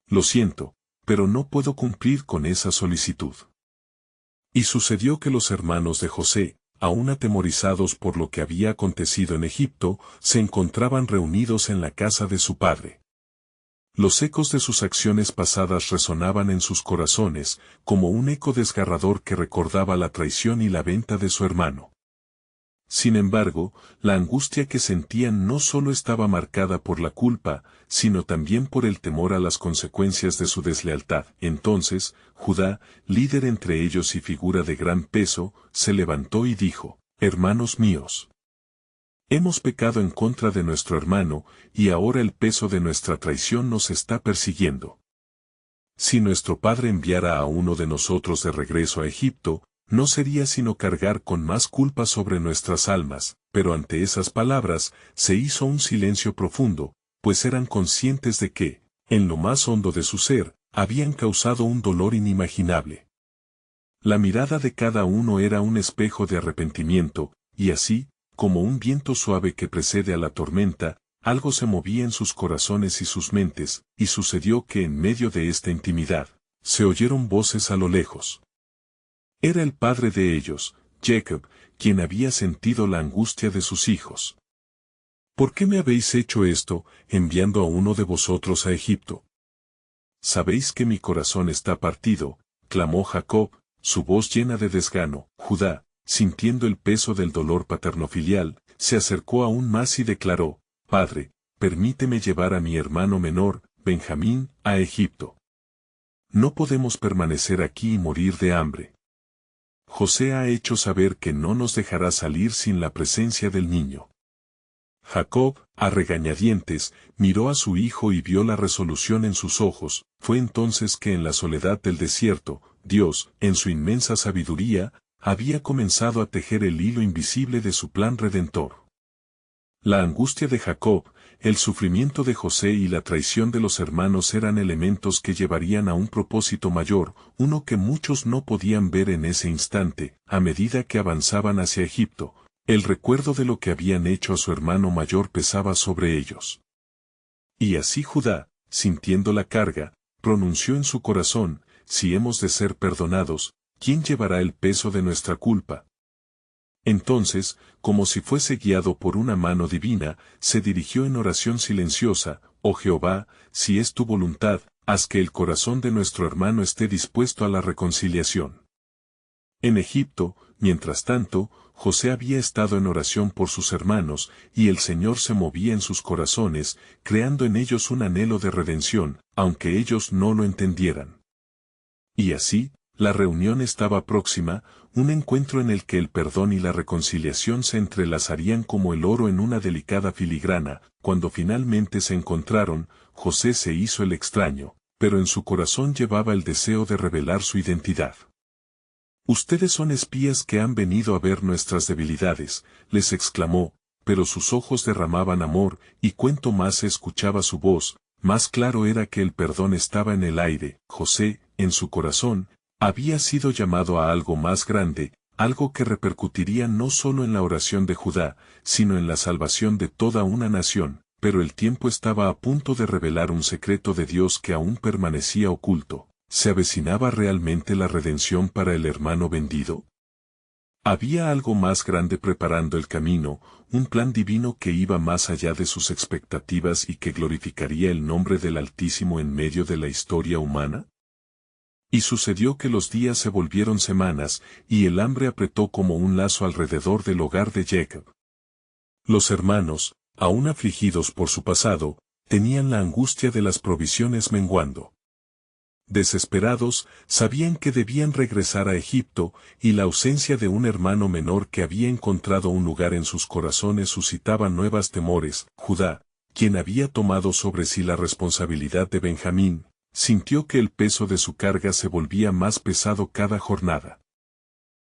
Lo siento, pero no puedo cumplir con esa solicitud. Y sucedió que los hermanos de José, aún atemorizados por lo que había acontecido en Egipto, se encontraban reunidos en la casa de su padre. Los ecos de sus acciones pasadas resonaban en sus corazones, como un eco desgarrador que recordaba la traición y la venta de su hermano. Sin embargo, la angustia que sentían no solo estaba marcada por la culpa, sino también por el temor a las consecuencias de su deslealtad. Entonces, Judá, líder entre ellos y figura de gran peso, se levantó y dijo: «Hermanos míos, hemos pecado en contra de nuestro hermano, y ahora el peso de nuestra traición nos está persiguiendo. Si nuestro padre enviara a uno de nosotros de regreso a Egipto, no sería sino cargar con más culpa sobre nuestras almas». Pero ante esas palabras, se hizo un silencio profundo, pues eran conscientes de que, en lo más hondo de su ser, habían causado un dolor inimaginable. La mirada de cada uno era un espejo de arrepentimiento, y así, como un viento suave que precede a la tormenta, algo se movía en sus corazones y sus mentes, y sucedió que en medio de esta intimidad, se oyeron voces a lo lejos. Era el padre de ellos, Jacob, quien había sentido la angustia de sus hijos. «¿Por qué me habéis hecho esto, enviando a uno de vosotros a Egipto? Sabéis que mi corazón está partido», clamó Jacob, su voz llena de desgano. Judá, sintiendo el peso del dolor paternofilial, se acercó aún más y declaró: «Padre, permíteme llevar a mi hermano menor, Benjamín, a Egipto. No podemos permanecer aquí y morir de hambre. José ha hecho saber que no nos dejará salir sin la presencia del niño». Jacob, a regañadientes, miró a su hijo y vio la resolución en sus ojos. Fue entonces que en la soledad del desierto, Dios, en su inmensa sabiduría, había comenzado a tejer el hilo invisible de su plan redentor. La angustia de Jacob, el sufrimiento de José y la traición de los hermanos eran elementos que llevarían a un propósito mayor, uno que muchos no podían ver en ese instante. A medida que avanzaban hacia Egipto, el recuerdo de lo que habían hecho a su hermano mayor pesaba sobre ellos. Y así Judá, sintiendo la carga, pronunció en su corazón: «Si hemos de ser perdonados, ¿quién llevará el peso de nuestra culpa?». Entonces, como si fuese guiado por una mano divina, se dirigió en oración silenciosa: «Oh Jehová, si es tu voluntad, haz que el corazón de nuestro hermano esté dispuesto a la reconciliación». En Egipto, mientras tanto, José había estado en oración por sus hermanos, y el Señor se movía en sus corazones, creando en ellos un anhelo de redención, aunque ellos no lo entendieran. Y así, la reunión estaba próxima, un encuentro en el que el perdón y la reconciliación se entrelazarían como el oro en una delicada filigrana. Cuando finalmente se encontraron, José se hizo el extraño, pero en su corazón llevaba el deseo de revelar su identidad. «Ustedes son espías que han venido a ver nuestras debilidades», les exclamó, pero sus ojos derramaban amor, y cuanto más se escuchaba su voz, más claro era que el perdón estaba en el aire. José, en su corazón, había sido llamado a algo más grande, algo que repercutiría no solo en la oración de Judá, sino en la salvación de toda una nación, pero el tiempo estaba a punto de revelar un secreto de Dios que aún permanecía oculto. ¿Se avecinaba realmente la redención para el hermano vendido? Había algo más grande preparando el camino, un plan divino que iba más allá de sus expectativas y que glorificaría el nombre del Altísimo en medio de la historia humana. Y sucedió que los días se volvieron semanas, y el hambre apretó como un lazo alrededor del hogar de Jacob. Los hermanos, aún afligidos por su pasado, tenían la angustia de las provisiones menguando. Desesperados, sabían que debían regresar a Egipto, y la ausencia de un hermano menor que había encontrado un lugar en sus corazones suscitaba nuevos temores. Judá, quien había tomado sobre sí la responsabilidad de Benjamín, sintió que el peso de su carga se volvía más pesado cada jornada.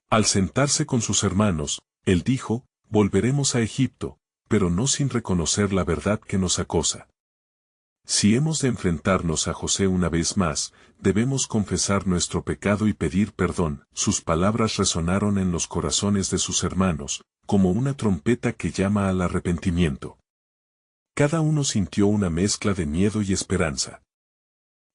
Al sentarse con sus hermanos, él dijo: «Volveremos a Egipto», pero no sin reconocer la verdad que nos acosa. Si hemos de enfrentarnos a José una vez más, debemos confesar nuestro pecado y pedir perdón. Sus palabras resonaron en los corazones de sus hermanos, como una trompeta que llama al arrepentimiento. Cada uno sintió una mezcla de miedo y esperanza.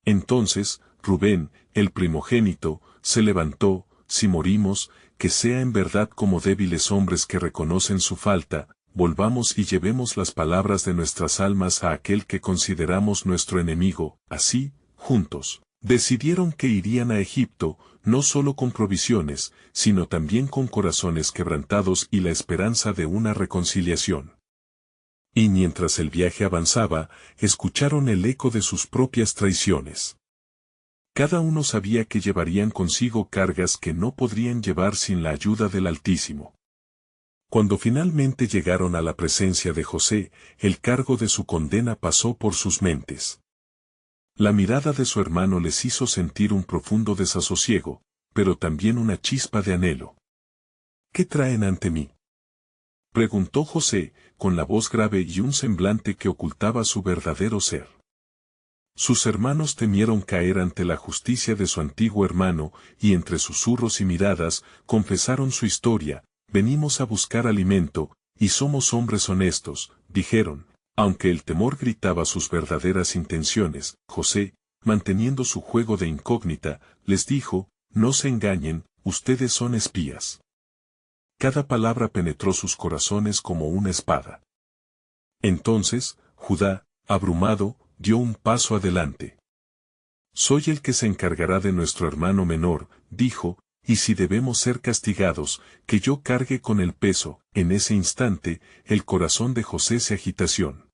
Entonces, Rubén, el primogénito, se levantó: si morimos, que sea en verdad como débiles hombres que reconocen su falta, volvamos y llevemos las palabras de nuestras almas a aquel que consideramos nuestro enemigo. Así, juntos, decidieron que irían a Egipto, no solo con provisiones, sino también con corazones quebrantados y la esperanza de una reconciliación. Y mientras el viaje avanzaba, escucharon el eco de sus propias traiciones. Cada uno sabía que llevarían consigo cargas que no podrían llevar sin la ayuda del Altísimo. Cuando finalmente llegaron a la presencia de José, el cargo de su condena pasó por sus mentes. La mirada de su hermano les hizo sentir un profundo desasosiego, pero también una chispa de anhelo. ¿Qué traen ante mí?, preguntó José, con la voz grave y un semblante que ocultaba su verdadero ser. Sus hermanos temieron caer ante la justicia de su antiguo hermano, y entre susurros y miradas, confesaron su historia: venimos a buscar alimento, y somos hombres honestos, dijeron. Aunque el temor gritaba sus verdaderas intenciones, José, manteniendo su juego de incógnita, les dijo: no se engañen, ustedes son espías. Cada palabra penetró sus corazones como una espada. Entonces, Judá, abrumado, dio un paso adelante. Soy el que se encargará de nuestro hermano menor, dijo, y si debemos ser castigados, que yo cargue con el peso. En ese instante, el corazón de José se agitación.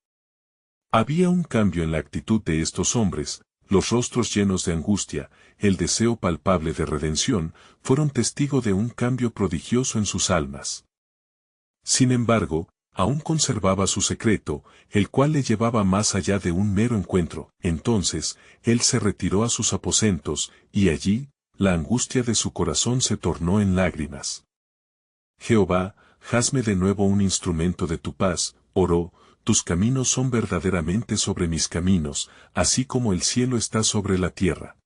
Había un cambio en la actitud de estos hombres, los rostros llenos de angustia, el deseo palpable de redención, fueron testigo de un cambio prodigioso en sus almas. Sin embargo, aún conservaba su secreto, el cual le llevaba más allá de un mero encuentro. Entonces, él se retiró a sus aposentos, y allí, la angustia de su corazón se tornó en lágrimas. Jehová, hazme de nuevo un instrumento de tu paz, oró: tus caminos son verdaderamente sobre mis caminos, así como el cielo está sobre la tierra.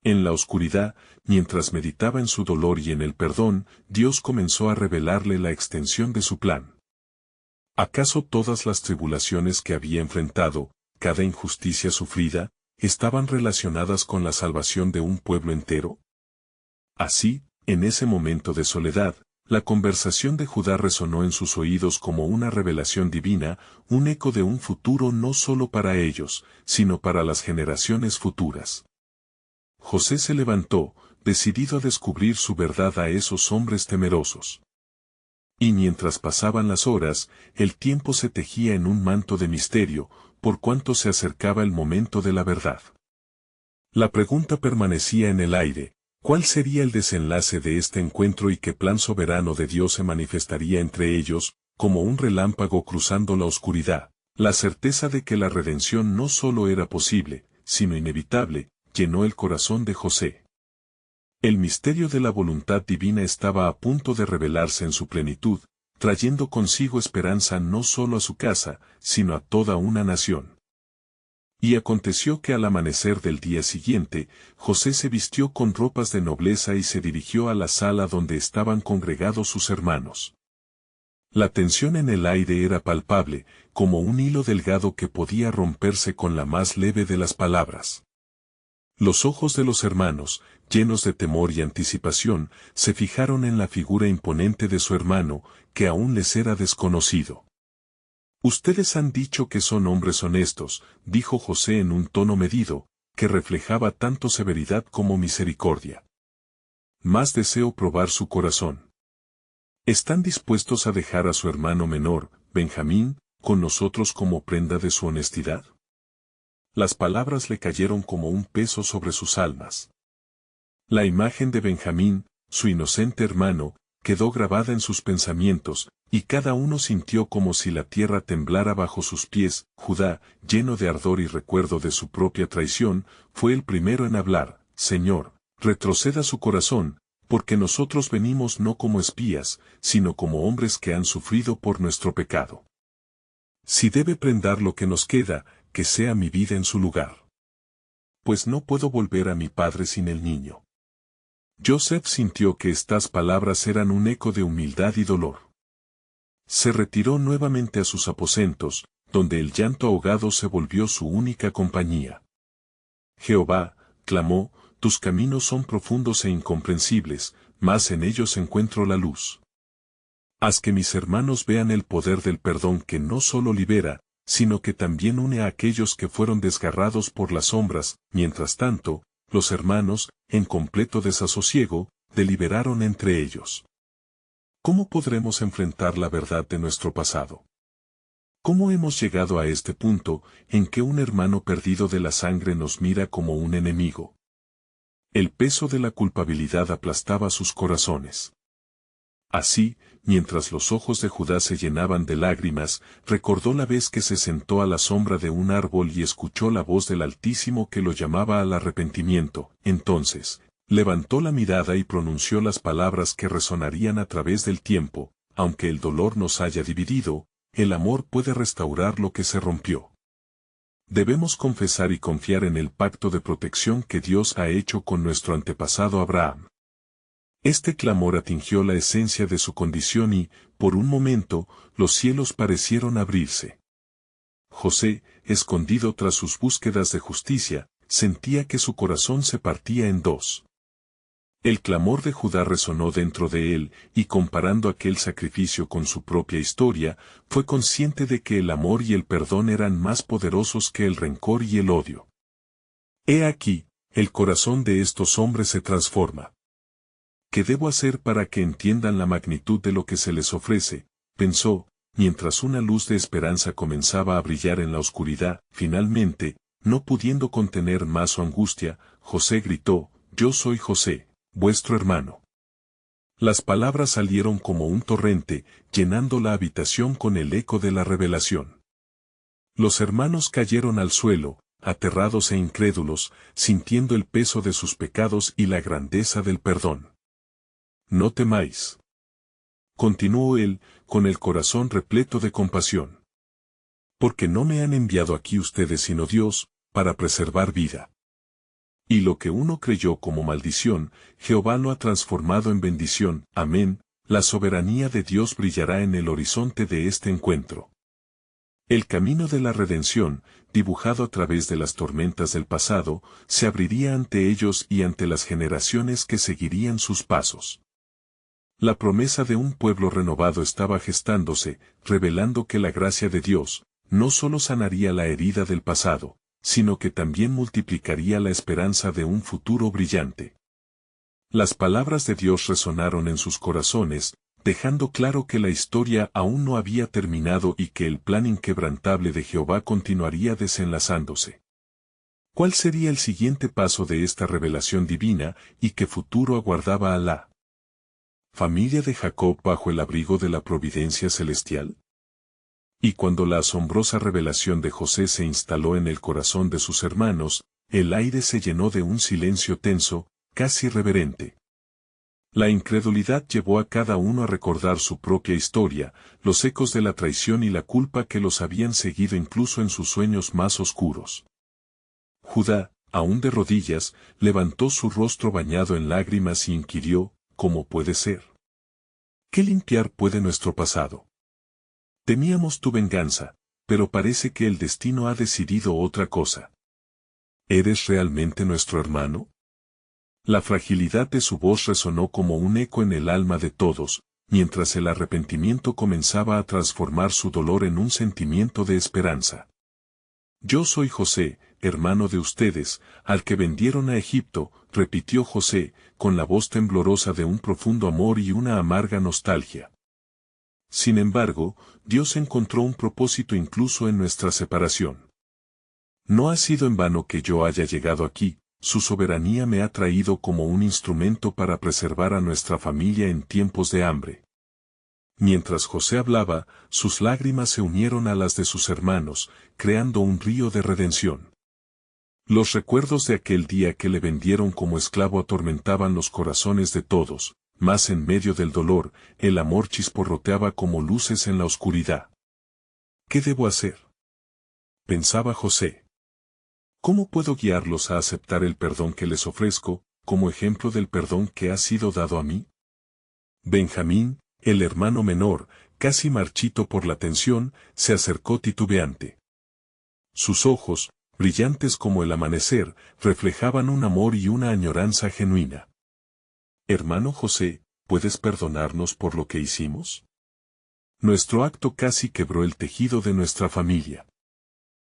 En la oscuridad, mientras meditaba en su dolor y en el perdón, Dios comenzó a revelarle la extensión de su plan. ¿Acaso todas las tribulaciones que había enfrentado, cada injusticia sufrida, estaban relacionadas con la salvación de un pueblo entero? Así, en ese momento de soledad, la conversación de Judá resonó en sus oídos como una revelación divina, un eco de un futuro no solo para ellos, sino para las generaciones futuras. José se levantó, decidido a descubrir su verdad a esos hombres temerosos. Y mientras pasaban las horas, el tiempo se tejía en un manto de misterio, por cuanto se acercaba el momento de la verdad. La pregunta permanecía en el aire: ¿cuál sería el desenlace de este encuentro y qué plan soberano de Dios se manifestaría entre ellos, como un relámpago cruzando la oscuridad? La certeza de que la redención no solo era posible, sino inevitable, llenó el corazón de José. El misterio de la voluntad divina estaba a punto de revelarse en su plenitud, trayendo consigo esperanza no solo a su casa, sino a toda una nación. Y aconteció que al amanecer del día siguiente, José se vistió con ropas de nobleza y se dirigió a la sala donde estaban congregados sus hermanos. La tensión en el aire era palpable, como un hilo delgado que podía romperse con la más leve de las palabras. Los ojos de los hermanos, llenos de temor y anticipación, se fijaron en la figura imponente de su hermano, que aún les era desconocido. Ustedes han dicho que son hombres honestos, dijo José en un tono medido, que reflejaba tanto severidad como misericordia. Más deseo probar su corazón. ¿Están dispuestos a dejar a su hermano menor, Benjamín, con nosotros como prenda de su honestidad? Las palabras le cayeron como un peso sobre sus almas. La imagen de Benjamín, su inocente hermano, quedó grabada en sus pensamientos, y cada uno sintió como si la tierra temblara bajo sus pies. Judá, lleno de ardor y recuerdo de su propia traición, fue el primero en hablar: Señor, retroceda su corazón, porque nosotros venimos no como espías, sino como hombres que han sufrido por nuestro pecado. Si debe prendar lo que nos queda, que sea mi vida en su lugar. Pues no puedo volver a mi padre sin el niño. Joseph sintió que estas palabras eran un eco de humildad y dolor. Se retiró nuevamente a sus aposentos, donde el llanto ahogado se volvió su única compañía. Jehová, clamó, tus caminos son profundos e incomprensibles, mas en ellos encuentro la luz. Haz que mis hermanos vean el poder del perdón que no solo libera, sino que también une a aquellos que fueron desgarrados por las sombras. Mientras tanto, los hermanos, en completo desasosiego, deliberaron entre ellos. ¿Cómo podremos enfrentar la verdad de nuestro pasado? ¿Cómo hemos llegado a este punto, en que un hermano perdido de la sangre nos mira como un enemigo? El peso de la culpabilidad aplastaba sus corazones. Así, mientras los ojos de Judá se llenaban de lágrimas, recordó la vez que se sentó a la sombra de un árbol y escuchó la voz del Altísimo que lo llamaba al arrepentimiento. Entonces, levantó la mirada y pronunció las palabras que resonarían a través del tiempo: aunque el dolor nos haya dividido, el amor puede restaurar lo que se rompió. Debemos confesar y confiar en el pacto de protección que Dios ha hecho con nuestro antepasado Abraham. Este clamor atingió la esencia de su condición y, por un momento, los cielos parecieron abrirse. José, escondido tras sus búsquedas de justicia, sentía que su corazón se partía en dos. El clamor de Judá resonó dentro de él, y comparando aquel sacrificio con su propia historia, fue consciente de que el amor y el perdón eran más poderosos que el rencor y el odio. He aquí, el corazón de estos hombres se transforma. ¿Qué debo hacer para que entiendan la magnitud de lo que se les ofrece?, pensó, mientras una luz de esperanza comenzaba a brillar en la oscuridad. Finalmente, no pudiendo contener más su angustia, José gritó: «Yo soy José, vuestro hermano». Las palabras salieron como un torrente, llenando la habitación con el eco de la revelación. Los hermanos cayeron al suelo, aterrados e incrédulos, sintiendo el peso de sus pecados y la grandeza del perdón. «No temáis», continuó él, con el corazón repleto de compasión. «Porque no me han enviado aquí ustedes sino Dios, para preservar vida. Y lo que uno creyó como maldición, Jehová lo ha transformado en bendición». Amén. La soberanía de Dios brillará en el horizonte de este encuentro. El camino de la redención, dibujado a través de las tormentas del pasado, se abriría ante ellos y ante las generaciones que seguirían sus pasos. La promesa de un pueblo renovado estaba gestándose, revelando que la gracia de Dios no solo sanaría la herida del pasado, sino que también multiplicaría la esperanza de un futuro brillante. Las palabras de Dios resonaron en sus corazones, dejando claro que la historia aún no había terminado y que el plan inquebrantable de Jehová continuaría desenlazándose. ¿Cuál sería el siguiente paso de esta revelación divina, y qué futuro aguardaba a la familia de Jacob bajo el abrigo de la providencia celestial? Y cuando la asombrosa revelación de José se instaló en el corazón de sus hermanos, el aire se llenó de un silencio tenso, casi reverente. La incredulidad llevó a cada uno a recordar su propia historia, los ecos de la traición y la culpa que los habían seguido incluso en sus sueños más oscuros. Judá, aún de rodillas, levantó su rostro bañado en lágrimas y inquirió: ¿cómo puede ser? ¿Qué limpiar puede nuestro pasado? Temíamos tu venganza, pero parece que el destino ha decidido otra cosa. ¿Eres realmente nuestro hermano? La fragilidad de su voz resonó como un eco en el alma de todos, mientras el arrepentimiento comenzaba a transformar su dolor en un sentimiento de esperanza. «Yo soy José, hermano de ustedes, al que vendieron a Egipto», repitió José, con la voz temblorosa de un profundo amor y una amarga nostalgia. Sin embargo, Dios encontró un propósito incluso en nuestra separación. «No ha sido en vano que yo haya llegado aquí, su soberanía me ha traído como un instrumento para preservar a nuestra familia en tiempos de hambre». Mientras José hablaba, sus lágrimas se unieron a las de sus hermanos, creando un río de redención. Los recuerdos de aquel día que le vendieron como esclavo atormentaban los corazones de todos, mas en medio del dolor, el amor chisporroteaba como luces en la oscuridad. «¿Qué debo hacer?», pensaba José. «¿Cómo puedo guiarlos a aceptar el perdón que les ofrezco, como ejemplo del perdón que ha sido dado a mí?» Benjamín, el hermano menor, casi marchito por la tensión, se acercó titubeante. Sus ojos, brillantes como el amanecer, reflejaban un amor y una añoranza genuina. Hermano José, ¿puedes perdonarnos por lo que hicimos? Nuestro acto casi quebró el tejido de nuestra familia.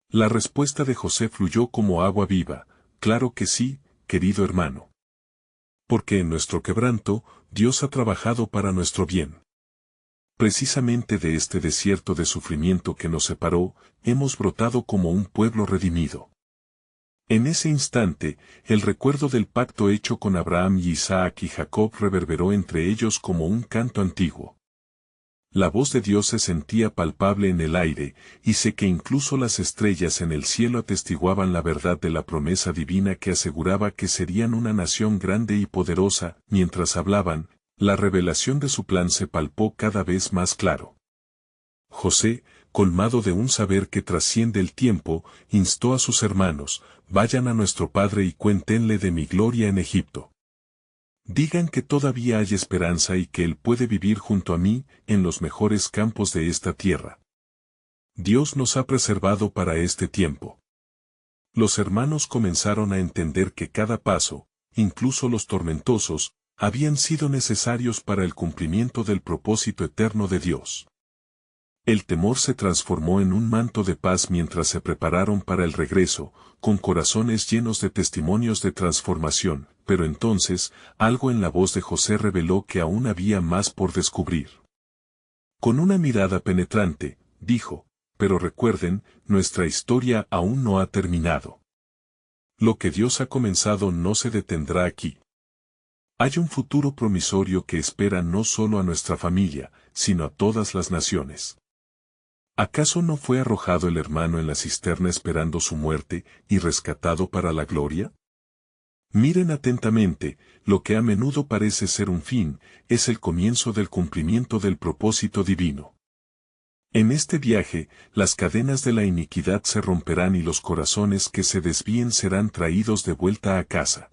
La respuesta de José fluyó como agua viva. Claro que sí, querido hermano. Porque en nuestro quebranto, Dios ha trabajado para nuestro bien. Precisamente de este desierto de sufrimiento que nos separó, hemos brotado como un pueblo redimido. En ese instante, el recuerdo del pacto hecho con Abraham y Isaac y Jacob reverberó entre ellos como un canto antiguo. La voz de Dios se sentía palpable en el aire, y sé que incluso las estrellas en el cielo atestiguaban la verdad de la promesa divina que aseguraba que serían una nación grande y poderosa. Mientras hablaban, la revelación de su plan se palpó cada vez más claro. José, colmado de un saber que trasciende el tiempo, instó a sus hermanos: vayan a nuestro padre y cuéntenle de mi gloria en Egipto. Digan que todavía hay esperanza y que él puede vivir junto a mí, en los mejores campos de esta tierra. Dios nos ha preservado para este tiempo. Los hermanos comenzaron a entender que cada paso, incluso los tormentosos, habían sido necesarios para el cumplimiento del propósito eterno de Dios. El temor se transformó en un manto de paz mientras se prepararon para el regreso, con corazones llenos de testimonios de transformación, pero entonces, algo en la voz de José reveló que aún había más por descubrir. Con una mirada penetrante, dijo: pero recuerden, nuestra historia aún no ha terminado. Lo que Dios ha comenzado no se detendrá aquí. Hay un futuro promisorio que espera no solo a nuestra familia, sino a todas las naciones. ¿Acaso no fue arrojado el hermano en la cisterna esperando su muerte y rescatado para la gloria? Miren atentamente, lo que a menudo parece ser un fin, es el comienzo del cumplimiento del propósito divino. En este viaje, las cadenas de la iniquidad se romperán y los corazones que se desvíen serán traídos de vuelta a casa.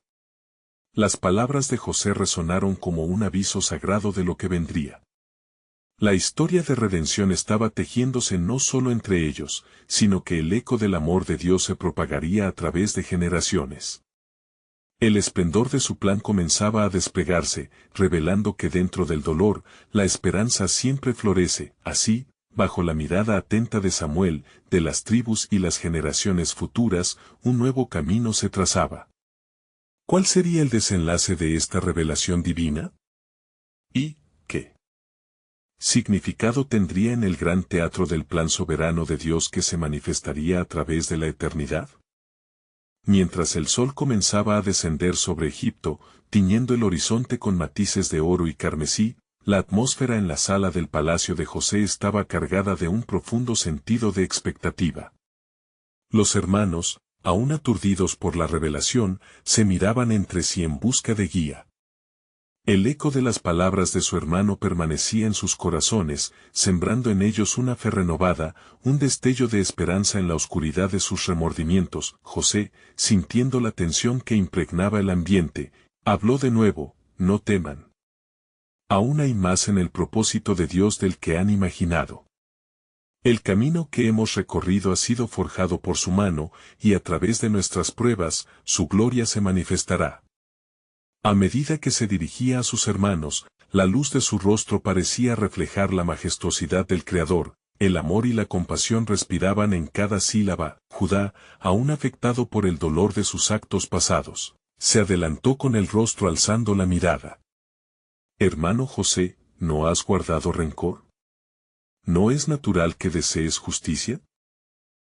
Las palabras de José resonaron como un aviso sagrado de lo que vendría. La historia de redención estaba tejiéndose no solo entre ellos, sino que el eco del amor de Dios se propagaría a través de generaciones. El esplendor de su plan comenzaba a desplegarse, revelando que dentro del dolor, la esperanza siempre florece. Así, bajo la mirada atenta de Samuel, de las tribus y las generaciones futuras, un nuevo camino se trazaba. ¿Cuál sería el desenlace de esta revelación divina? ¿Y qué significado tendría en el gran teatro del plan soberano de Dios que se manifestaría a través de la eternidad? Mientras el sol comenzaba a descender sobre Egipto, tiñendo el horizonte con matices de oro y carmesí, la atmósfera en la sala del palacio de José estaba cargada de un profundo sentido de expectativa. Los hermanos, aún aturdidos por la revelación, se miraban entre sí en busca de guía. El eco de las palabras de su hermano permanecía en sus corazones, sembrando en ellos una fe renovada, un destello de esperanza en la oscuridad de sus remordimientos. José, sintiendo la tensión que impregnaba el ambiente, habló de nuevo: no teman. Aún hay más en el propósito de Dios del que han imaginado. El camino que hemos recorrido ha sido forjado por su mano, y a través de nuestras pruebas, su gloria se manifestará. A medida que se dirigía a sus hermanos, la luz de su rostro parecía reflejar la majestuosidad del Creador, el amor y la compasión respiraban en cada sílaba. Judá, aún afectado por el dolor de sus actos pasados, se adelantó con el rostro alzando la mirada. Hermano José, ¿no has guardado rencor? ¿No es natural que desees justicia?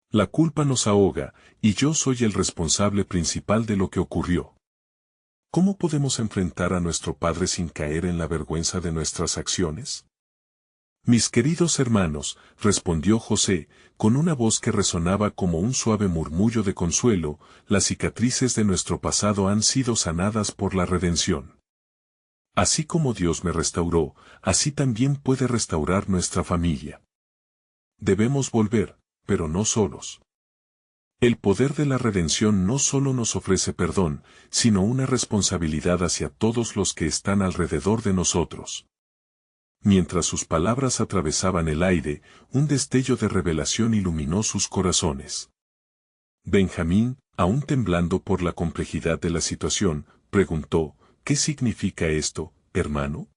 La culpa nos ahoga, y yo soy el responsable principal de lo que ocurrió. ¿Cómo podemos enfrentar a nuestro Padre sin caer en la vergüenza de nuestras acciones? Mis queridos hermanos, respondió José, con una voz que resonaba como un suave murmullo de consuelo, las cicatrices de nuestro pasado han sido sanadas por la redención. Así como Dios me restauró, así también puede restaurar nuestra familia. Debemos volver, pero no solos. El poder de la redención no solo nos ofrece perdón, sino una responsabilidad hacia todos los que están alrededor de nosotros. Mientras sus palabras atravesaban el aire, un destello de revelación iluminó sus corazones. Benjamín, aún temblando por la complejidad de la situación, preguntó, ¿qué significa esto, hermano?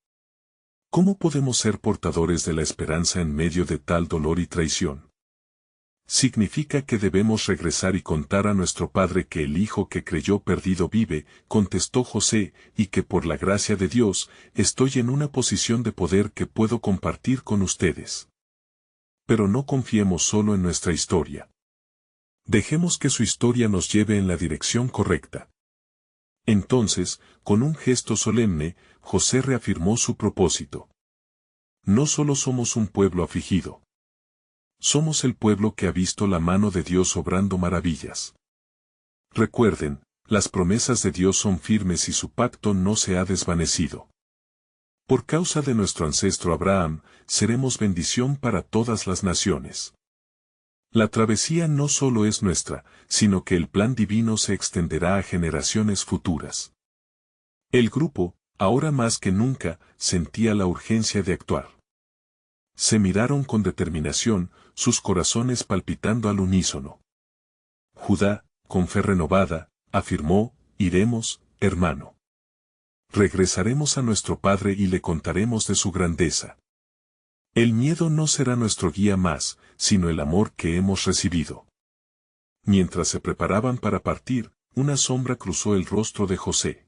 ¿Cómo podemos ser portadores de la esperanza en medio de tal dolor y traición? Significa que debemos regresar y contar a nuestro padre que el hijo que creyó perdido vive, contestó José, y que por la gracia de Dios, estoy en una posición de poder que puedo compartir con ustedes. Pero no confiemos solo en nuestra historia. Dejemos que su historia nos lleve en la dirección correcta. Entonces, con un gesto solemne, José reafirmó su propósito. No solo somos un pueblo afligido. Somos el pueblo que ha visto la mano de Dios obrando maravillas. Recuerden, las promesas de Dios son firmes y su pacto no se ha desvanecido. Por causa de nuestro ancestro Abraham, seremos bendición para todas las naciones. La travesía no solo es nuestra, sino que el plan divino se extenderá a generaciones futuras. El grupo, ahora más que nunca, sentía la urgencia de actuar. Se miraron con determinación, sus corazones palpitando al unísono. Judá, con fe renovada, afirmó, iremos, hermano. Regresaremos a nuestro padre y le contaremos de su grandeza. El miedo no será nuestro guía más, sino el amor que hemos recibido. Mientras se preparaban para partir, una sombra cruzó el rostro de José.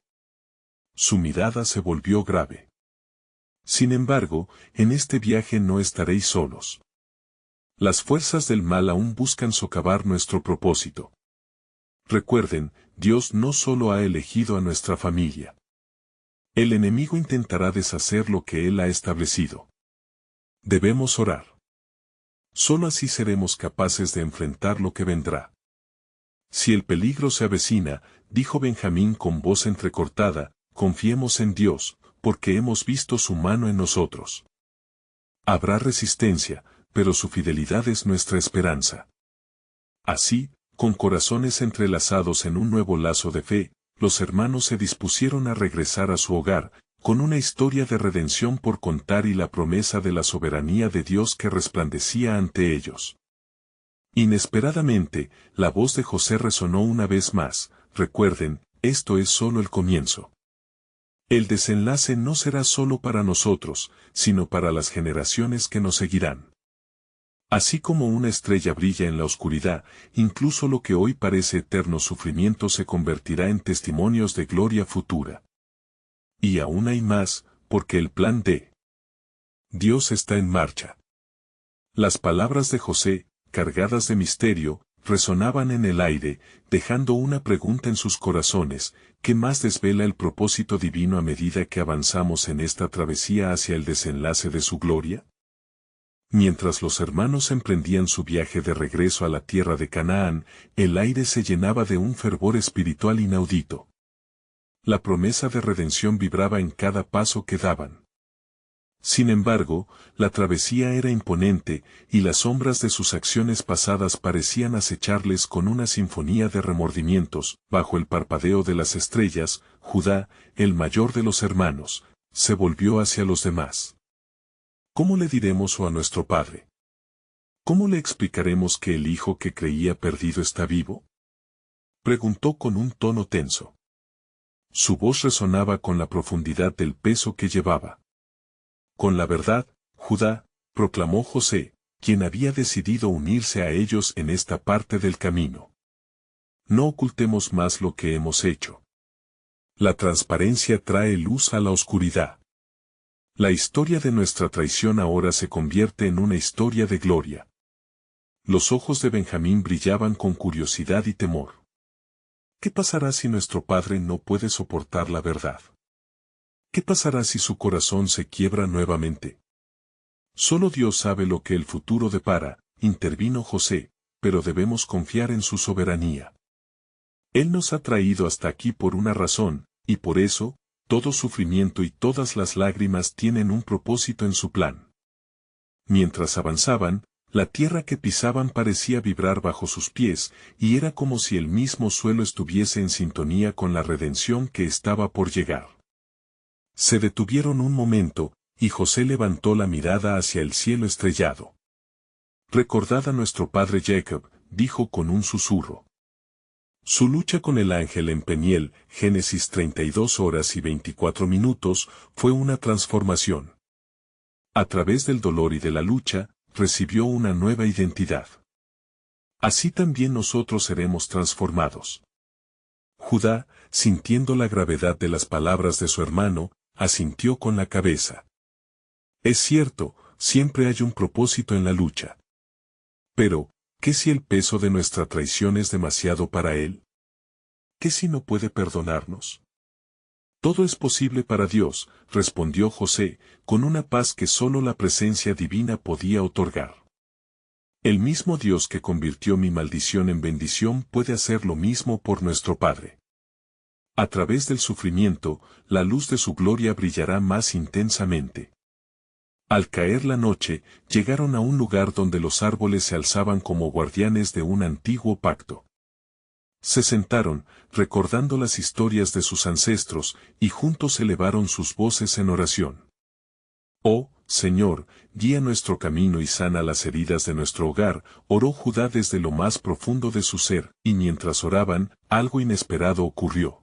Su mirada se volvió grave. Sin embargo, en este viaje no estaréis solos. Las fuerzas del mal aún buscan socavar nuestro propósito. Recuerden, Dios no solo ha elegido a nuestra familia. El enemigo intentará deshacer lo que Él ha establecido. Debemos orar. Solo así seremos capaces de enfrentar lo que vendrá. Si el peligro se avecina, dijo Benjamín con voz entrecortada, confiemos en Dios, porque hemos visto su mano en nosotros. Habrá resistencia, pero su fidelidad es nuestra esperanza. Así, con corazones entrelazados en un nuevo lazo de fe, los hermanos se dispusieron a regresar a su hogar, con una historia de redención por contar y la promesa de la soberanía de Dios que resplandecía ante ellos. Inesperadamente, la voz de José resonó una vez más, recuerden, esto es solo el comienzo. El desenlace no será solo para nosotros, sino para las generaciones que nos seguirán. Así como una estrella brilla en la oscuridad, incluso lo que hoy parece eterno sufrimiento se convertirá en testimonios de gloria futura. Y aún hay más, porque el plan de Dios está en marcha. Las palabras de José, cargadas de misterio, resonaban en el aire, dejando una pregunta en sus corazones, ¿qué más desvela el propósito divino a medida que avanzamos en esta travesía hacia el desenlace de su gloria? Mientras los hermanos emprendían su viaje de regreso a la tierra de Canaán, el aire se llenaba de un fervor espiritual inaudito. La promesa de redención vibraba en cada paso que daban. Sin embargo, la travesía era imponente, y las sombras de sus acciones pasadas parecían acecharles con una sinfonía de remordimientos. Bajo el parpadeo de las estrellas, Judá, el mayor de los hermanos, se volvió hacia los demás. ¿Cómo le diremos a nuestro padre? ¿Cómo le explicaremos que el hijo que creía perdido está vivo? Preguntó con un tono tenso. Su voz resonaba con la profundidad del peso que llevaba. Con la verdad, Judá, proclamó José, quien había decidido unirse a ellos en esta parte del camino. No ocultemos más lo que hemos hecho. La transparencia trae luz a la oscuridad. La historia de nuestra traición ahora se convierte en una historia de gloria. Los ojos de Benjamín brillaban con curiosidad y temor. ¿Qué pasará si nuestro padre no puede soportar la verdad? ¿Qué pasará si su corazón se quiebra nuevamente? Solo Dios sabe lo que el futuro depara, intervino José, pero debemos confiar en su soberanía. Él nos ha traído hasta aquí por una razón, y por eso, todo sufrimiento y todas las lágrimas tienen un propósito en su plan. Mientras avanzaban, la tierra que pisaban parecía vibrar bajo sus pies, y era como si el mismo suelo estuviese en sintonía con la redención que estaba por llegar. Se detuvieron un momento, y José levantó la mirada hacia el cielo estrellado. Recordad a nuestro padre Jacob, dijo con un susurro. Su lucha con el ángel en Peniel, Génesis 32 horas y 24 minutos, fue una transformación. A través del dolor y de la lucha, recibió una nueva identidad. Así también nosotros seremos transformados. Judá, sintiendo la gravedad de las palabras de su hermano, asintió con la cabeza. Es cierto, siempre hay un propósito en la lucha. Pero, ¿qué si el peso de nuestra traición es demasiado para él? ¿Qué si no puede perdonarnos? Todo es posible para Dios, respondió José, con una paz que solo la presencia divina podía otorgar. El mismo Dios que convirtió mi maldición en bendición puede hacer lo mismo por nuestro Padre. A través del sufrimiento, la luz de su gloria brillará más intensamente. Al caer la noche, llegaron a un lugar donde los árboles se alzaban como guardianes de un antiguo pacto. Se sentaron, recordando las historias de sus ancestros, y juntos elevaron sus voces en oración. Oh, Señor, guía nuestro camino y sana las heridas de nuestro hogar, oró Judá desde lo más profundo de su ser, y mientras oraban, algo inesperado ocurrió.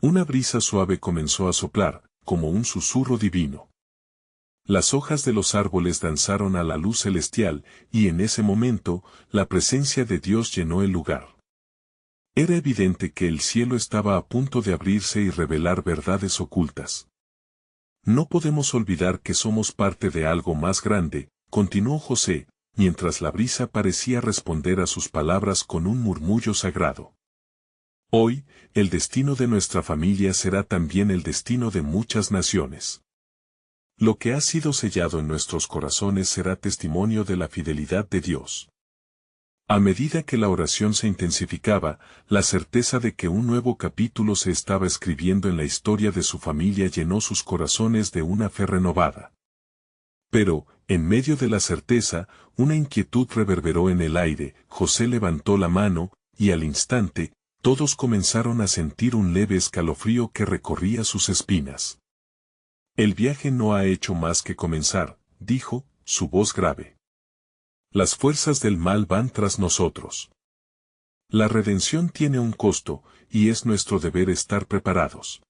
Una brisa suave comenzó a soplar, como un susurro divino. Las hojas de los árboles danzaron a la luz celestial, y en ese momento, la presencia de Dios llenó el lugar. Era evidente que el cielo estaba a punto de abrirse y revelar verdades ocultas. No podemos olvidar que somos parte de algo más grande, continuó José, mientras la brisa parecía responder a sus palabras con un murmullo sagrado. Hoy, el destino de nuestra familia será también el destino de muchas naciones. Lo que ha sido sellado en nuestros corazones será testimonio de la fidelidad de Dios. A medida que la oración se intensificaba, la certeza de que un nuevo capítulo se estaba escribiendo en la historia de su familia llenó sus corazones de una fe renovada. Pero, en medio de la certeza, una inquietud reverberó en el aire. José levantó la mano, y al instante, todos comenzaron a sentir un leve escalofrío que recorría sus espinas. El viaje no ha hecho más que comenzar, dijo, su voz grave. Las fuerzas del mal van tras nosotros. La redención tiene un costo, y es nuestro deber estar preparados.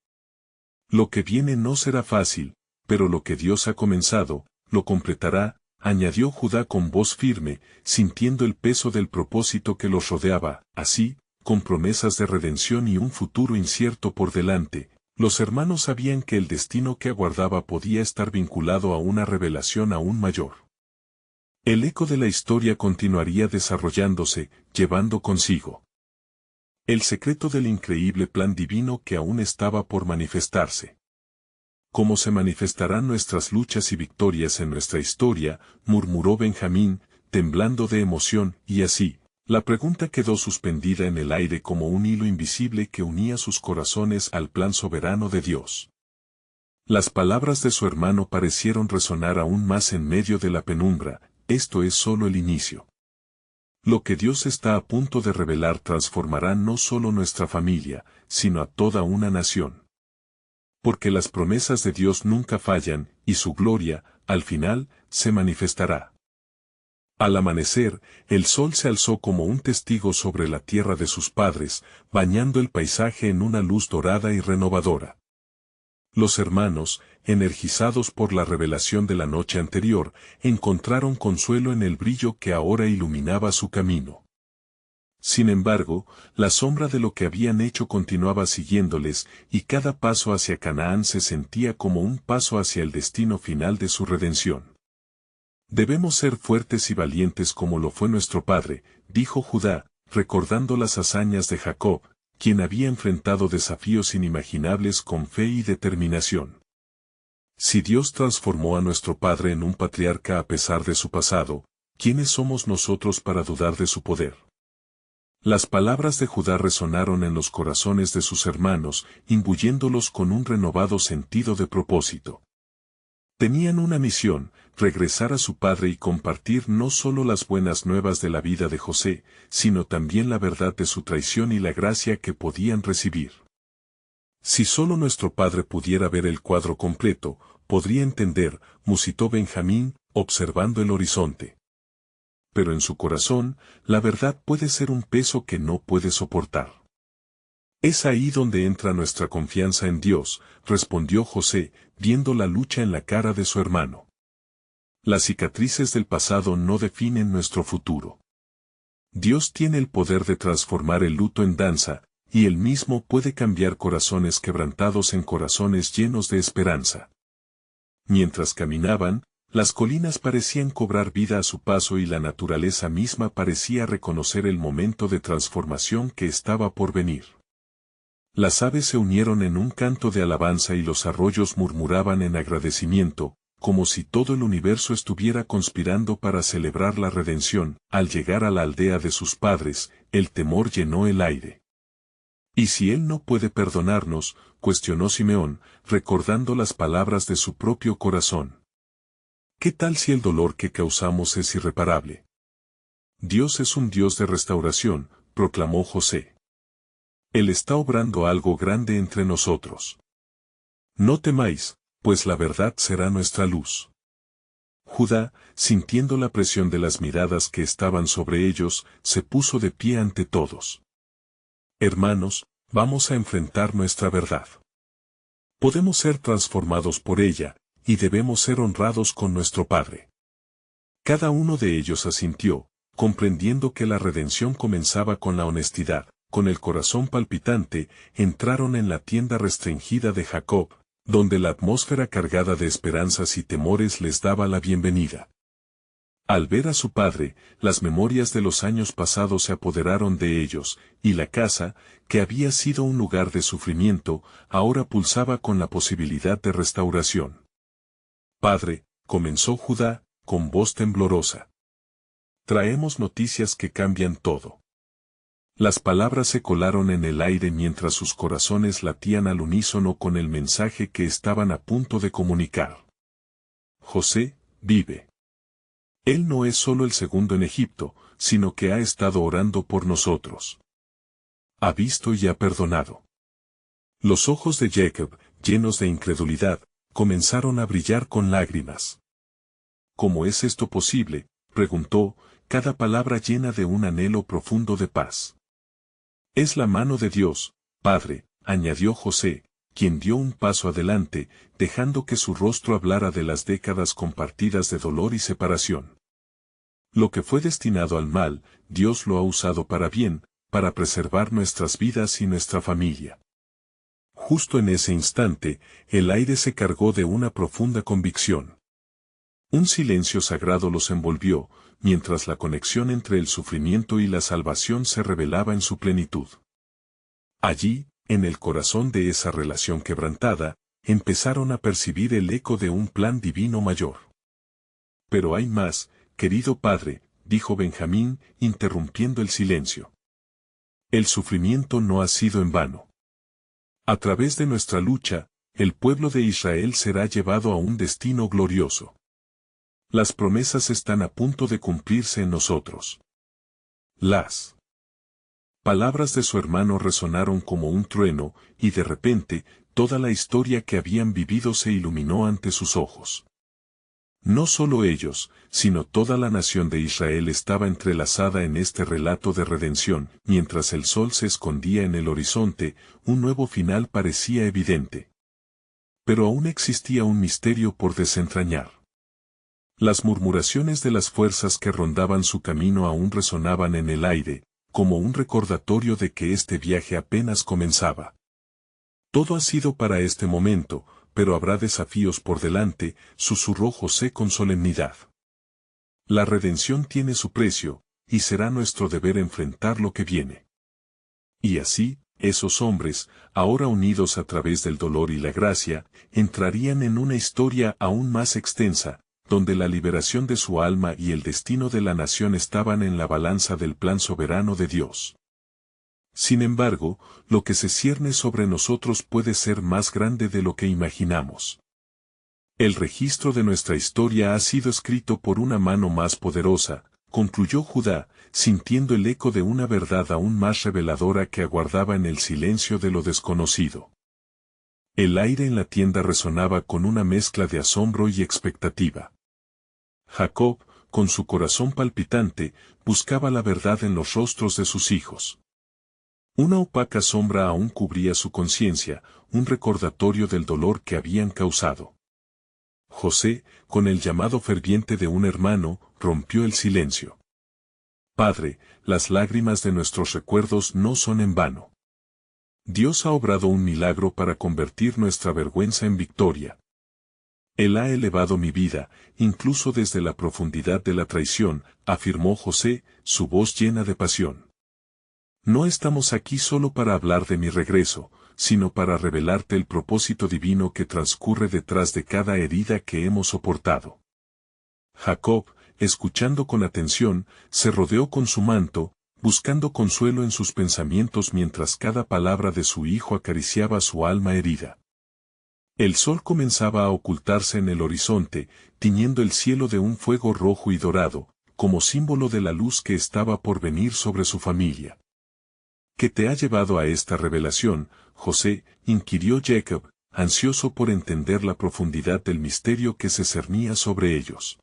Lo que viene no será fácil, pero lo que Dios ha comenzado, lo completará, añadió Judá con voz firme, sintiendo el peso del propósito que los rodeaba. Así, con promesas de redención y un futuro incierto por delante, los hermanos sabían que el destino que aguardaba podía estar vinculado a una revelación aún mayor. El eco de la historia continuaría desarrollándose, llevando consigo el secreto del increíble plan divino que aún estaba por manifestarse. ¿Cómo se manifestarán nuestras luchas y victorias en nuestra historia?, murmuró Benjamín, temblando de emoción, y así, la pregunta quedó suspendida en el aire como un hilo invisible que unía sus corazones al plan soberano de Dios. Las palabras de su hermano parecieron resonar aún más en medio de la penumbra. Esto es solo el inicio. Lo que Dios está a punto de revelar transformará no solo nuestra familia, sino a toda una nación. Porque las promesas de Dios nunca fallan, y su gloria, al final, se manifestará. Al amanecer, el sol se alzó como un testigo sobre la tierra de sus padres, bañando el paisaje en una luz dorada y renovadora. Los hermanos, energizados por la revelación de la noche anterior, encontraron consuelo en el brillo que ahora iluminaba su camino. Sin embargo, la sombra de lo que habían hecho continuaba siguiéndoles, y cada paso hacia Canaán se sentía como un paso hacia el destino final de su redención. Debemos ser fuertes y valientes como lo fue nuestro padre, dijo Judá, recordando las hazañas de Jacob, quien había enfrentado desafíos inimaginables con fe y determinación. Si Dios transformó a nuestro padre en un patriarca a pesar de su pasado, ¿quiénes somos nosotros para dudar de su poder? Las palabras de Judá resonaron en los corazones de sus hermanos, imbuyéndolos con un renovado sentido de propósito. Tenían una misión, regresar a su padre y compartir no solo las buenas nuevas de la vida de José, sino también la verdad de su traición y la gracia que podían recibir. Si solo nuestro padre pudiera ver el cuadro completo, podría entender, musitó Benjamín, observando el horizonte. pero en su corazón, la verdad puede ser un peso que no puede soportar. Es ahí donde entra nuestra confianza en Dios, respondió José, viendo la lucha en la cara de su hermano. Las cicatrices del pasado no definen nuestro futuro. Dios tiene el poder de transformar el luto en danza, y Él mismo puede cambiar corazones quebrantados en corazones llenos de esperanza. Mientras caminaban, las colinas parecían cobrar vida a su paso y la naturaleza misma parecía reconocer el momento de transformación que estaba por venir. Las aves se unieron en un canto de alabanza y los arroyos murmuraban en agradecimiento, como si todo el universo estuviera conspirando para celebrar la redención. Al llegar a la aldea de sus padres, el temor llenó el aire. ¿Y si Él no puede perdonarnos?, cuestionó Simeón, recordando las palabras de su propio corazón. ¿Qué tal si el dolor que causamos es irreparable? Dios es un Dios de restauración, proclamó José. Él está obrando algo grande entre nosotros. No temáis, pues la verdad será nuestra luz. Judá, sintiendo la presión de las miradas que estaban sobre ellos, se puso de pie ante todos. Hermanos, vamos a enfrentar nuestra verdad. Podemos ser transformados por ella, y debemos ser honrados con nuestro Padre. Cada uno de ellos asintió, comprendiendo que la redención comenzaba con la honestidad. Con el corazón palpitante, entraron en la tienda restringida de Jacob, donde la atmósfera cargada de esperanzas y temores les daba la bienvenida. Al ver a su padre, las memorias de los años pasados se apoderaron de ellos, y la casa, que había sido un lugar de sufrimiento, ahora pulsaba con la posibilidad de restauración. Padre, comenzó Judá, con voz temblorosa. Traemos noticias que cambian todo. Las palabras se colaron en el aire mientras sus corazones latían al unísono con el mensaje que estaban a punto de comunicar. José, vive. Él no es solo el segundo en Egipto, sino que ha estado orando por nosotros. Ha visto y ha perdonado. Los ojos de Jacob, llenos de incredulidad, comenzaron a brillar con lágrimas. ¿Cómo es esto posible?, preguntó, cada palabra llena de un anhelo profundo de paz. Es la mano de Dios, Padre, añadió José, quien dio un paso adelante, dejando que su rostro hablara de las décadas compartidas de dolor y separación. Lo que fue destinado al mal, Dios lo ha usado para bien, para preservar nuestras vidas y nuestra familia. Justo en ese instante, el aire se cargó de una profunda convicción. Un silencio sagrado los envolvió, mientras la conexión entre el sufrimiento y la salvación se revelaba en su plenitud. Allí, en el corazón de esa relación quebrantada, empezaron a percibir el eco de un plan divino mayor. Pero hay más, querido padre, dijo Benjamín, interrumpiendo el silencio. El sufrimiento no ha sido en vano. A través de nuestra lucha, el pueblo de Israel será llevado a un destino glorioso. Las promesas están a punto de cumplirse en nosotros. Las palabras de su hermano resonaron como un trueno, y de repente, toda la historia que habían vivido se iluminó ante sus ojos. No solo ellos, sino toda la nación de Israel estaba entrelazada en este relato de redención. Mientras el sol se escondía en el horizonte, un nuevo final parecía evidente. Pero aún existía un misterio por desentrañar. Las murmuraciones de las fuerzas que rondaban su camino aún resonaban en el aire, como un recordatorio de que este viaje apenas comenzaba. Todo ha sido para este momento, pero habrá desafíos por delante, susurró José con solemnidad. La redención tiene su precio, y será nuestro deber enfrentar lo que viene. Y así, esos hombres, ahora unidos a través del dolor y la gracia, entrarían en una historia aún más extensa, donde la liberación de su alma y el destino de la nación estaban en la balanza del plan soberano de Dios. Sin embargo, lo que se cierne sobre nosotros puede ser más grande de lo que imaginamos. El registro de nuestra historia ha sido escrito por una mano más poderosa, concluyó Judá, sintiendo el eco de una verdad aún más reveladora que aguardaba en el silencio de lo desconocido. El aire en la tienda resonaba con una mezcla de asombro y expectativa. Jacob, con su corazón palpitante, buscaba la verdad en los rostros de sus hijos. Una opaca sombra aún cubría su conciencia, un recordatorio del dolor que habían causado. José, con el llamado ferviente de un hermano, rompió el silencio. Padre, las lágrimas de nuestros recuerdos no son en vano. Dios ha obrado un milagro para convertir nuestra vergüenza en victoria. Él ha elevado mi vida, incluso desde la profundidad de la traición, afirmó José, su voz llena de pasión. No estamos aquí solo para hablar de mi regreso, sino para revelarte el propósito divino que transcurre detrás de cada herida que hemos soportado. Jacob, escuchando con atención, se rodeó con su manto, buscando consuelo en sus pensamientos mientras cada palabra de su hijo acariciaba su alma herida. El sol comenzaba a ocultarse en el horizonte, tiñendo el cielo de un fuego rojo y dorado, como símbolo de la luz que estaba por venir sobre su familia. ¿Qué te ha llevado a esta revelación, José?, inquirió Jacob, ansioso por entender la profundidad del misterio que se cernía sobre ellos.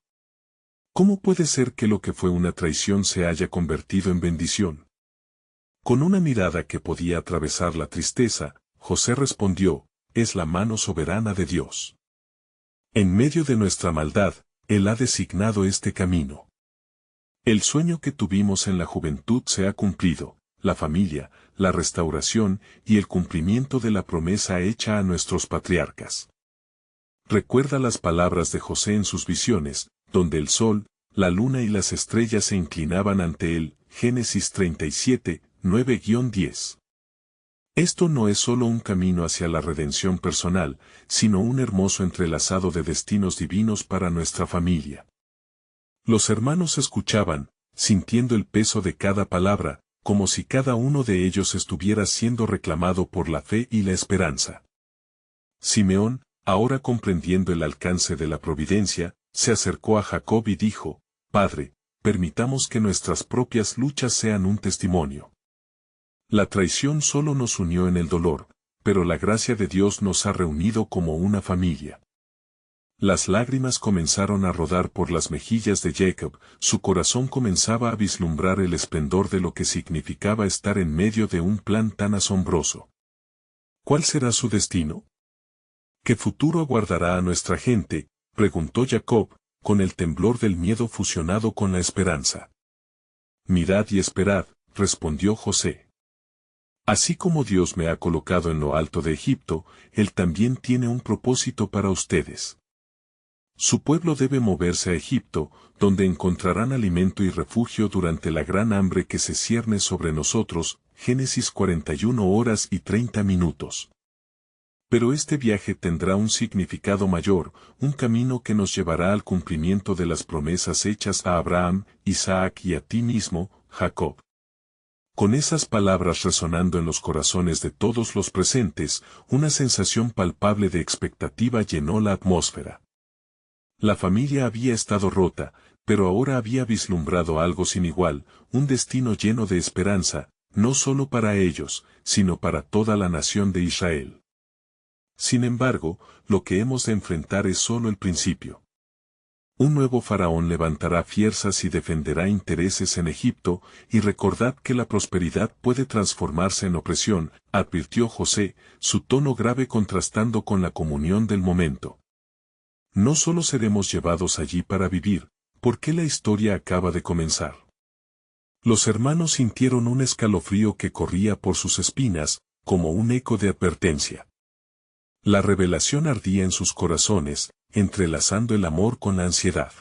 ¿Cómo puede ser que lo que fue una traición se haya convertido en bendición? Con una mirada que podía atravesar la tristeza, José respondió, es la mano soberana de Dios. En medio de nuestra maldad, Él ha designado este camino. El sueño que tuvimos en la juventud se ha cumplido, la familia, la restauración y el cumplimiento de la promesa hecha a nuestros patriarcas. Recuerda las palabras de José en sus visiones, donde el sol, la luna y las estrellas se inclinaban ante él, Génesis 37, 9-10. Esto no es solo un camino hacia la redención personal, sino un hermoso entrelazado de destinos divinos para nuestra familia. Los hermanos escuchaban, sintiendo el peso de cada palabra, como si cada uno de ellos estuviera siendo reclamado por la fe y la esperanza. Simeón, ahora comprendiendo el alcance de la providencia, se acercó a Jacob y dijo, Padre, permitamos que nuestras propias luchas sean un testimonio. La traición solo nos unió en el dolor, pero la gracia de Dios nos ha reunido como una familia. Las lágrimas comenzaron a rodar por las mejillas de Jacob, su corazón comenzaba a vislumbrar el esplendor de lo que significaba estar en medio de un plan tan asombroso. ¿Cuál será su destino? ¿Qué futuro aguardará a nuestra gente?, preguntó Jacob, con el temblor del miedo fusionado con la esperanza. Mirad y esperad, respondió José. Así como Dios me ha colocado en lo alto de Egipto, Él también tiene un propósito para ustedes. Su pueblo debe moverse a Egipto, donde encontrarán alimento y refugio durante la gran hambre que se cierne sobre nosotros, Génesis 41:30. Pero este viaje tendrá un significado mayor, un camino que nos llevará al cumplimiento de las promesas hechas a Abraham, Isaac y a ti mismo, Jacob. Con esas palabras resonando en los corazones de todos los presentes, una sensación palpable de expectativa llenó la atmósfera. La familia había estado rota, pero ahora había vislumbrado algo sin igual, un destino lleno de esperanza, no solo para ellos, sino para toda la nación de Israel. Sin embargo, lo que hemos de enfrentar es solo el principio. Un nuevo faraón levantará fuerzas y defenderá intereses en Egipto, y recordad que la prosperidad puede transformarse en opresión, advirtió José, su tono grave contrastando con la comunión del momento. No solo seremos llevados allí para vivir, porque la historia acaba de comenzar. Los hermanos sintieron un escalofrío que corría por sus espinas, como un eco de advertencia. La revelación ardía en sus corazones, entrelazando el amor con la ansiedad.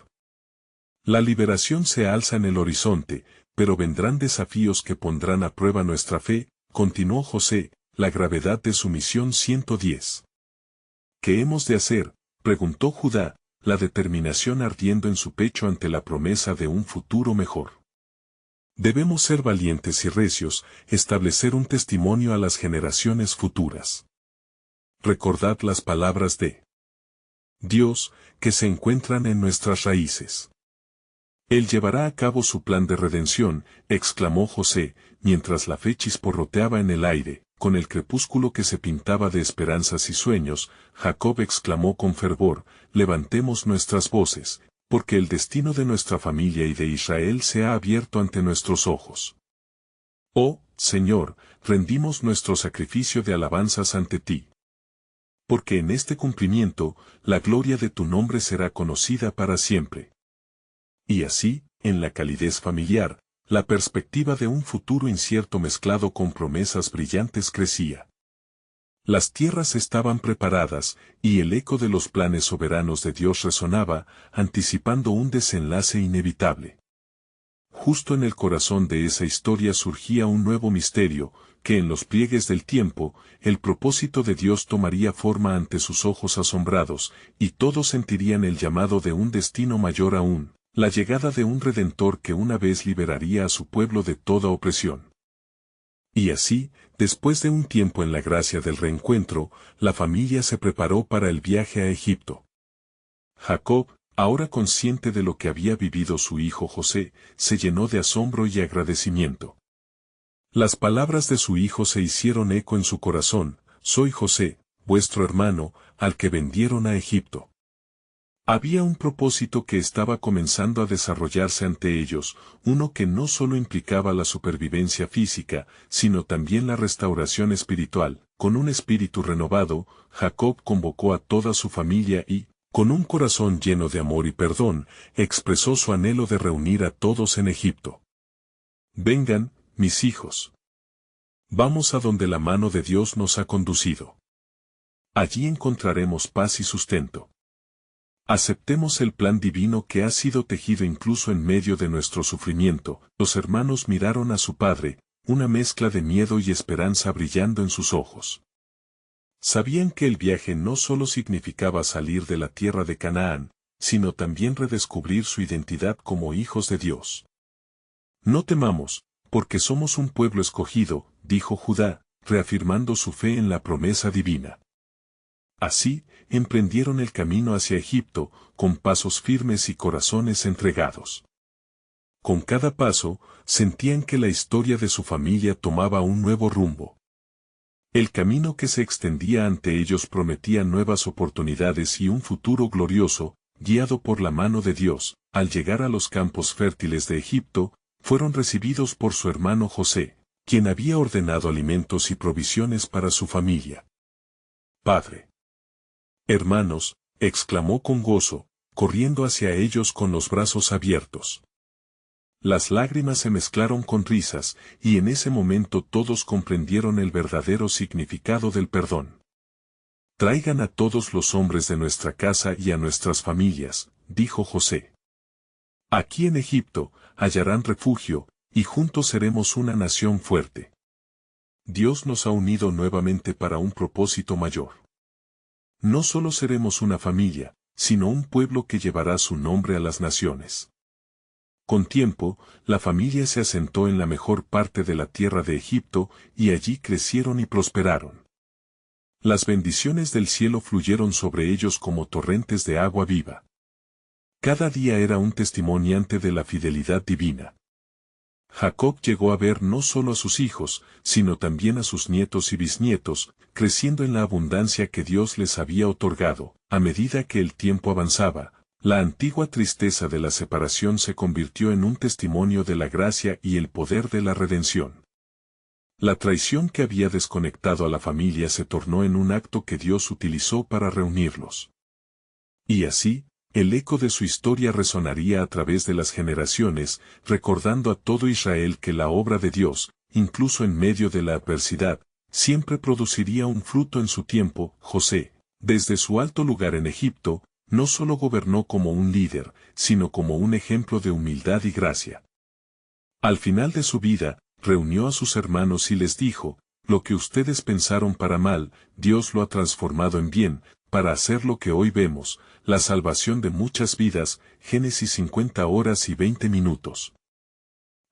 La liberación se alza en el horizonte, pero vendrán desafíos que pondrán a prueba nuestra fe, continuó José, la gravedad de su misión 110. ¿Qué hemos de hacer?, preguntó Judá, la determinación ardiendo en su pecho ante la promesa de un futuro mejor. Debemos ser valientes y recios, establecer un testimonio a las generaciones futuras. Recordad las palabras de Dios, que se encuentran en nuestras raíces. Él llevará a cabo su plan de redención, exclamó José, mientras la fe chisporroteaba en el aire, con el crepúsculo que se pintaba de esperanzas y sueños. Jacob exclamó con fervor, levantemos nuestras voces, porque el destino de nuestra familia y de Israel se ha abierto ante nuestros ojos. Oh, Señor, rendimos nuestro sacrificio de alabanzas ante ti. Porque en este cumplimiento, la gloria de tu nombre será conocida para siempre. Y así, en la calidez familiar, la perspectiva de un futuro incierto mezclado con promesas brillantes crecía. Las tierras estaban preparadas, y el eco de los planes soberanos de Dios resonaba, anticipando un desenlace inevitable. Justo en el corazón de esa historia surgía un nuevo misterio, que en los pliegues del tiempo, el propósito de Dios tomaría forma ante sus ojos asombrados, y todos sentirían el llamado de un destino mayor aún, la llegada de un Redentor que una vez liberaría a su pueblo de toda opresión. Y así, después de un tiempo en la gracia del reencuentro, la familia se preparó para el viaje a Egipto. Jacob, ahora consciente de lo que había vivido su hijo José, se llenó de asombro y agradecimiento. Las palabras de su hijo se hicieron eco en su corazón: soy José, vuestro hermano, al que vendieron a Egipto. Había un propósito que estaba comenzando a desarrollarse ante ellos, uno que no solo implicaba la supervivencia física, sino también la restauración espiritual. Con un espíritu renovado, Jacob convocó a toda su familia y, con un corazón lleno de amor y perdón, expresó su anhelo de reunir a todos en Egipto. Vengan, mis hijos. Vamos a donde la mano de Dios nos ha conducido. Allí encontraremos paz y sustento. Aceptemos el plan divino que ha sido tejido incluso en medio de nuestro sufrimiento. Los hermanos miraron a su padre, una mezcla de miedo y esperanza brillando en sus ojos. Sabían que el viaje no solo significaba salir de la tierra de Canaán, sino también redescubrir su identidad como hijos de Dios. No temamos, porque somos un pueblo escogido, dijo Judá, reafirmando su fe en la promesa divina. Así, emprendieron el camino hacia Egipto, con pasos firmes y corazones entregados. Con cada paso, sentían que la historia de su familia tomaba un nuevo rumbo. El camino que se extendía ante ellos prometía nuevas oportunidades y un futuro glorioso, guiado por la mano de Dios. Al llegar a los campos fértiles de Egipto, fueron recibidos por su hermano José, quien había ordenado alimentos y provisiones para su familia. Padre. Hermanos, exclamó con gozo, corriendo hacia ellos con los brazos abiertos. Las lágrimas se mezclaron con risas, y en ese momento todos comprendieron el verdadero significado del perdón. Traigan a todos los hombres de nuestra casa y a nuestras familias, dijo José. Aquí en Egipto, hallarán refugio, y juntos seremos una nación fuerte. Dios nos ha unido nuevamente para un propósito mayor. No solo seremos una familia, sino un pueblo que llevará su nombre a las naciones. Con tiempo, la familia se asentó en la mejor parte de la tierra de Egipto, y allí crecieron y prosperaron. Las bendiciones del cielo fluyeron sobre ellos como torrentes de agua viva. Cada día era un testimoniante de la fidelidad divina. Jacob llegó a ver no solo a sus hijos, sino también a sus nietos y bisnietos, creciendo en la abundancia que Dios les había otorgado. A medida que el tiempo avanzaba, la antigua tristeza de la separación se convirtió en un testimonio de la gracia y el poder de la redención. La traición que había desconectado a la familia se tornó en un acto que Dios utilizó para reunirlos. Y así, el eco de su historia resonaría a través de las generaciones, recordando a todo Israel que la obra de Dios, incluso en medio de la adversidad, siempre produciría un fruto en su tiempo. José, desde su alto lugar en Egipto, no solo gobernó como un líder, sino como un ejemplo de humildad y gracia. Al final de su vida, reunió a sus hermanos y les dijo: lo que ustedes pensaron para mal, Dios lo ha transformado en bien, para hacer lo que hoy vemos, la salvación de muchas vidas. Génesis 50 horas y 20 minutos.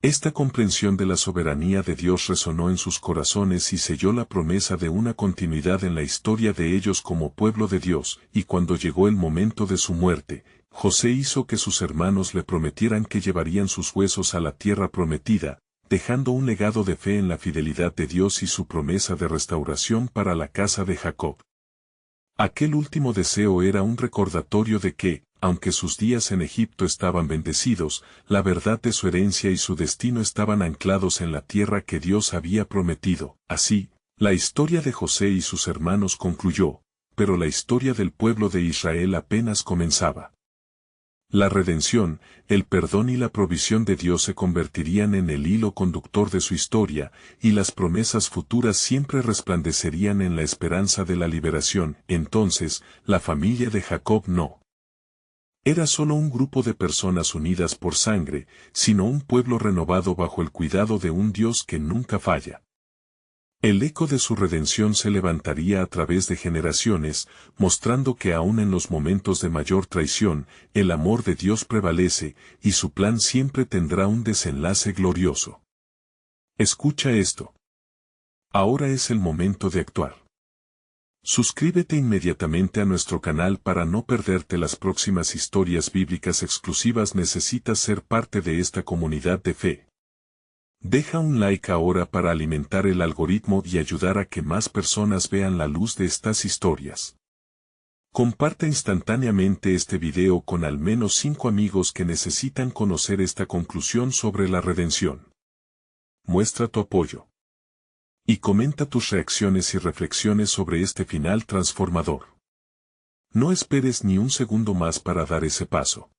Esta comprensión de la soberanía de Dios resonó en sus corazones y selló la promesa de una continuidad en la historia de ellos como pueblo de Dios. Y cuando llegó el momento de su muerte, José hizo que sus hermanos le prometieran que llevarían sus huesos a la tierra prometida, dejando un legado de fe en la fidelidad de Dios y su promesa de restauración para la casa de Jacob. Aquel último deseo era un recordatorio de que, aunque sus días en Egipto estaban bendecidos, la verdad de su herencia y su destino estaban anclados en la tierra que Dios había prometido. Así, la historia de José y sus hermanos concluyó, pero la historia del pueblo de Israel apenas comenzaba. La redención, el perdón y la provisión de Dios se convertirían en el hilo conductor de su historia, y las promesas futuras siempre resplandecerían en la esperanza de la liberación. Entonces, la familia de Jacob no era solo un grupo de personas unidas por sangre, sino un pueblo renovado bajo el cuidado de un Dios que nunca falla. El eco de su redención se levantaría a través de generaciones, mostrando que aún en los momentos de mayor traición, el amor de Dios prevalece, y su plan siempre tendrá un desenlace glorioso. Escucha esto. Ahora es el momento de actuar. Suscríbete inmediatamente a nuestro canal para no perderte las próximas historias bíblicas exclusivas. Necesitas ser parte de esta comunidad de fe. Deja un like ahora para alimentar el algoritmo y ayudar a que más personas vean la luz de estas historias. Comparte instantáneamente este video con al menos 5 amigos que necesitan conocer esta conclusión sobre la redención. Muestra tu apoyo. Y comenta tus reacciones y reflexiones sobre este final transformador. No esperes ni un segundo más para dar ese paso.